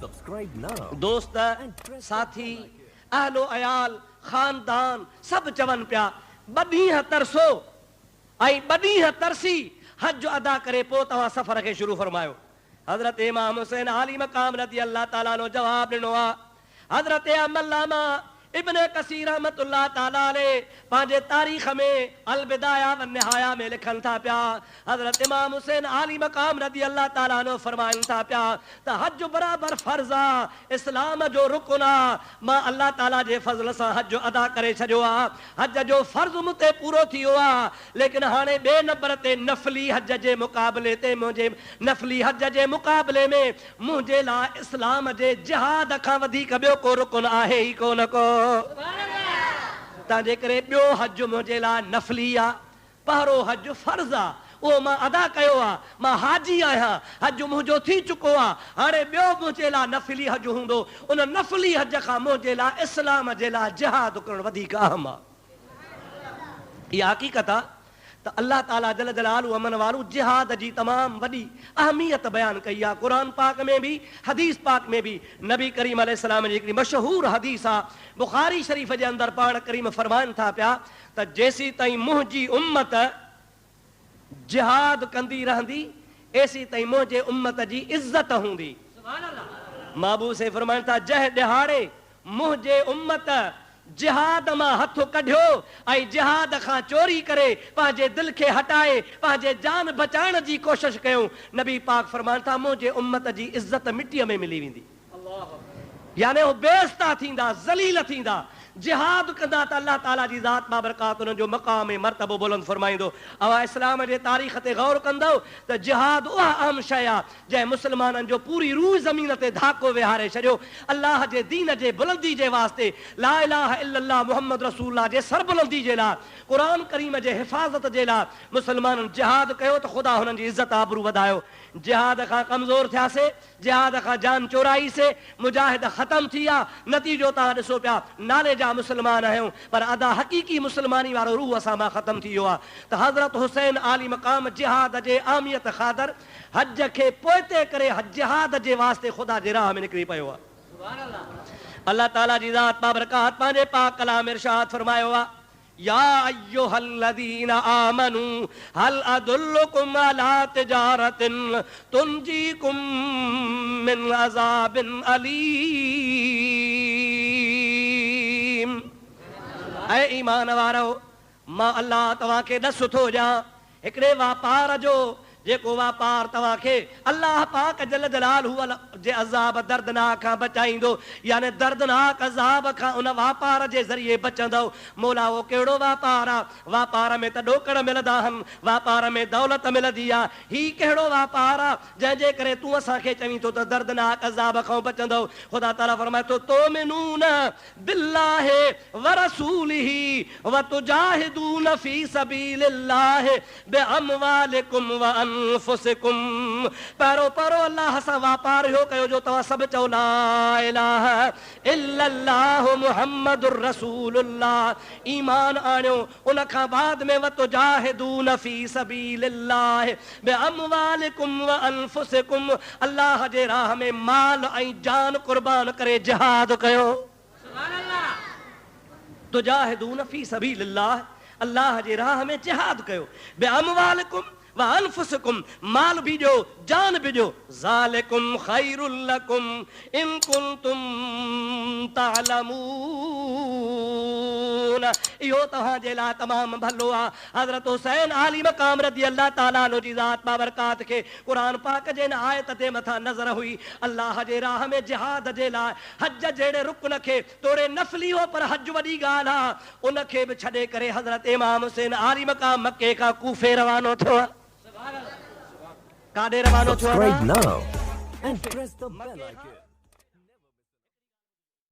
दोस्त साथी अहलो अयाल खानदान सब चवन पिया बॾींहं तरसो ऐं बॾींहं तरसी हज अदा करे पोइ तव्हां सफ़र खे शुरू फरमायो। हज़रत इमाम हुसैन आली मक़ाम रज़ी अल्लाह ताला नो जवाब ॾिनो आहे। हज़रत अल्लामा इब्न कसीर रहमतुल्लाह ताला अलैह पंहिंजे तारीख़ में अल बिदाया व निहाया में लिखनि था पिया, हज़रत इमाम हुसैन आली मक़ाम रज़ी अल्लाह ताला नो फरमाइनि था पिया त हज बराबर फर्ज़ आहे, इस्लाम जो रुकन आहे। मां अल्लाह ताला जे फज़ल सां हज अदा करे छॾियो आहे। हज जो फर्ज़ मूं ते पूरो थी वियो आहे, लेकिन हाणे ॿिए नंबर ते नफ़ली हज जे मुक़ाबले ते मुंहिंजे नफ़ली हज जे मुक़ाबले में मुंहिंजे लाइ इस्लाम जे जिहाद खां वधीक ॿियो को रुकन आहे ई कोन को। तंहिंजे करे ॿियो हज मुंहिंजे लाइ नफ़ली आहे, पहिरों हज फर्ज़ आहे, उहो मां अदा कयो आहे, मां हाजी आहियां, हज मुंहिंजो थी चुको आहे। हाणे ॿियो मुंहिंजे लाइ नफ़ली हज हूंदो, उन नफ़ली हज खां मुंहिंजे लाइ इस्लाम जे लाइ जिहाद करणु वधीक अहम आहे। इहा हक़ीक़त आहे त अल्लाह ताला जल जलालु अमन वालू जिहाद जी तमामु वॾी अहमियत बयानु कई आहे। क़ुरान पाक में बि हदीस पाक में बि नबी करीम अलैहिस्सलाम जी हिकिड़ी मशहूर हदीस आहे, बुखारी शरीफ़ जे अंदरि पाण करीम फरमाइनि था पिया त जेसी ताईं मुंहिंजी उम्मत जिहाद कंदी रहंदी एसी ताईं मुंहिंजे उम्मत जी इज़त हूंदी। महबूब से फरमाइनि था जंहिं ॾिहाड़े मुंहिंजे उम्मत जिहाद मां हथ कढियो ऐं जिहाद खां चोरी करे पंहिंजे दिलि खे हटाए पंहिंजे जान बचाइण जी कोशिश कयूं, नबी पाक फरमाइनि था मुंहिंजे उम्मत जी इज़त मिटीअ में मिली वेंदी। यानी उहे बेइज़्ता थींदा, ज़लील थींदा। जिहाद कंदा त अल्लाह ताला जी ज़ात बाबरकात उन्हनि जो मक़ाम ऐं मर्तबो बुलंद फरमाईंदो। अवां इस्लाम जे तारीख़ ते गौर कंदव त जिहाद उहा अहम शइ आहे जंहिं मुस्लमाननि जो पूरी रूह ज़मीन ते धाको विहारे छॾियो। अल्लाह जे दीन जे बुलंदी जे वास्ते, ला इलाहा इल्लल्लाह मुहम्मद रसूलुल्लाह जे सरबुलंदी जे लाइ, क़ुरान करीम जे हिफ़ाज़त जे लाइ मुस्लमाननि जिहाद कयो त ख़ुदा हुननि जी इज़त आबरू वधायो। जिहाद खां कमज़ोर थियासीं, जिहाद खां जान चोराईसीं, मुजाहिद ख़तम थी विया, नतीजो तव्हां ॾिसो पिया नाले जा मुस्लमान आहियूं पर अदा हक़ीक़ी मुस्लमानी वारो रूह असां मां ख़तम थी वियो आहे। त हज़रत हुसैन आली मक़ाम जिहाद जे अहमियत ख़ातिर हज खे पोइते करे जिहाद जे वास्ते ख़ुदा जे राह में निकिरी पियो आहे। अल्लाह ताला जी ज़ात बाबरकात पंहिंजे पाक कलाम इरशाद फरमायो आहे या अय्युहल्लज़ीना आमनू हल अदुल्लुकुम अला तिजारतिन तुनजीकुम मिन अज़ाबिन अलीम। ऐ ईमान वारो मां अल्लाह तव्हांखे ॾस थो ॾियां हिकिड़े वापार जो जेको वापार तव्हांखे अल्लाह पाक जल जलालहू जे अज़ाब दर्दनाक खां बचाईंदो, यानी दर्दनाक अज़ाब खां उन वापार जे ज़रिए बचंदव। मौला उहो कहिड़ो वापार आहे? वापार में त ॾोकड़ मिलंदा आहिनि, वापार में दौलत मिलंदी आहे। ही कहिड़ो वापार आहे जंहिंजे करे तूं असांखे चवीं थो त दर्दनाक अज़ाब खां बचंदव? ख़ुदा ताला फरमाए थो तुमिनून बिल्लाहि व रसूलिही व तुजाहिदून फी सबीलिल्लाहि बिअमवालिकुम व अनफुसिकुम। पहिरों पहिरों अल्लाह सां वापार इहो कयो जो तव्हां सभु चओ ला इलाहा इल्लल्लाह मुहम्मदुर रसूलुल्लाह, ईमान आणियो। उन खां बाद में व तुजाहिदून फी सबीलिल्लाह बिअमवालिकुम व अनफुसिकुम, अल्लाह जे राह में माल ऐं जान कुर्बान करे जिहाद कयो। सुभान अल्लाह। तुजाहिदून फी सबीलिल्लाह, अल्लाह जे राह में जिहाद कयो। बिअमवालिकुम व अनफुसिकुम, माल भी ॾियो, जान भी ॾियो। ज़ालिकुम खैरुल लकुम इन कुंतुम तालमून, इहो तव्हांजे लाइ तमामु भलो आहे। हज़रत हुसैन आली मक़ाम रज़ी अल्लाह ताला अन्हु जी ज़ात बाबरकात खे क़ुरान पाक जे हिन आयत ते मथां नज़र हुई। अल्लाह जे राह में जिहाद जे लाइ हज जहिड़े रुकन खे तोड़े नफ़ली हो पर हज वॾी ॻाल्हि आहे, उनखे बि छॾे करे हज़रत इमाम हुसैन आली मक़ाम मके खां कूफे रवानो थियो। काॾे रवानो थियो?